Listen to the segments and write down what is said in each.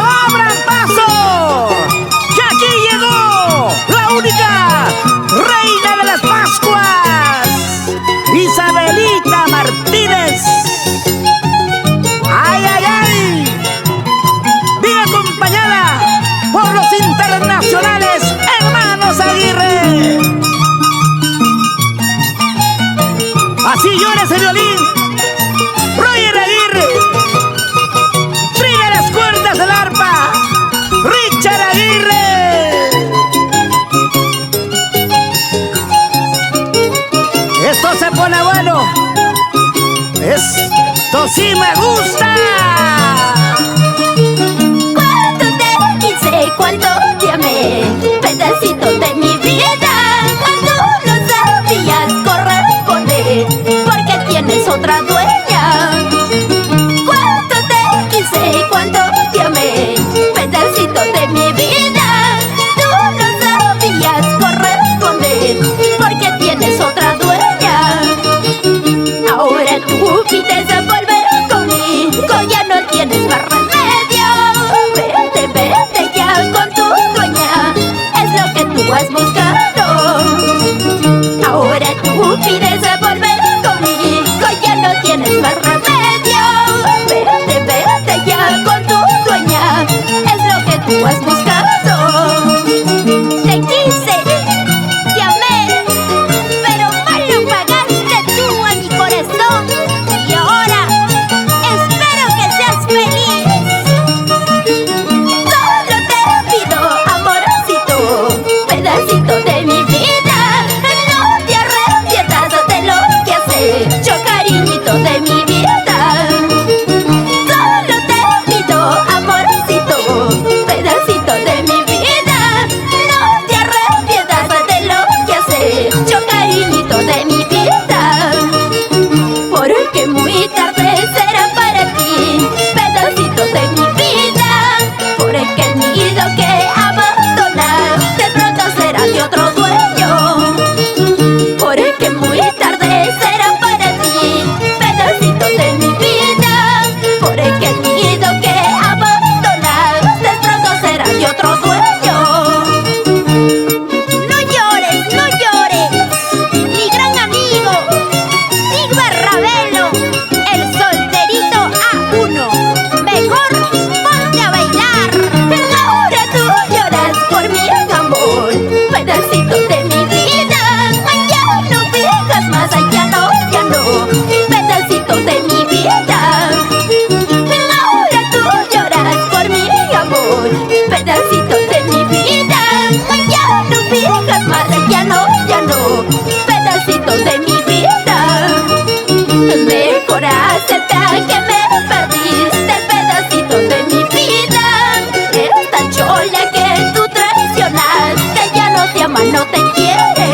abran paso! ¡Que aquí llegó la única reina de las Pascuas! ¡Isabelita Martínez! ¡Ay, ay, ay! Viene acompañada por los internacionales hermanos Aguirre. Así llora ese violín Roger Aguirre. Trina las cuerdas del arpa Richard Aguirre. Esto se pone bueno. Esto sí me gusta. Cuánto te quise, cuánto te amé, pedacito de mi vida. Tú no sabías corresponder, porque tienes otra dueña. Cuánto te quise, cuánto te amé, pedacito de mi vida. Tú no sabías corresponder, porque tienes otra dueña. Ahora tú pides volver conmigo, ya no tienes más remedio. Vete, vete ya con tu dueña, es lo que tú has buscado. Ahora tú pides volver conmigo, ya no tienes más remedio. Vete, vete ya con tu dueña, es lo que tú has buscado. Te quise, te amé, pero mal lo pagaste tú a mi corazón. Y ahora espero que seas feliz. Solo te pido, amorcito, pedacito de mi vida. No te arrepientas de lo que has hecho, cariñito de mi vida. Solo te pido, amorcito, pedacito de mi vida. No te arrepientas de lo que has hecho, cariñito de mi vida. Porque muy tarde será para ti, pedacito de mi vida. Porque el nido que abandonaste pronto será de otro dueño. Porque muy tarde será para ti, pedacito de mi vida. Porque el nido que abandonaste pronto será de otro dueño. No llores, no llores, mi gran amigo Sigma Ravelo, el solterito A1. Mejor ponte a bailar. Ahora tú lloras por mi amor, pedacito de mi vida. Ya no fijas más, ya no, pedacito de mi vida. Ahora tú lloras por mi amor, pedacito de mi vida. Ya no fijas más, ya no, pedacito de mi vida. Mejor acepta que me perdiste, pedacito de mi vida. Esta chola que tú traicionaste ya no te ama, no te quiere.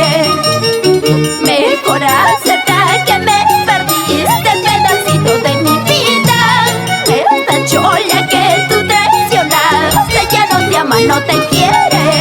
Mejor acepta que me perdiste, pedacito de mi vida. Esta chola que tú traicionaste ya no te ama, no te quiere.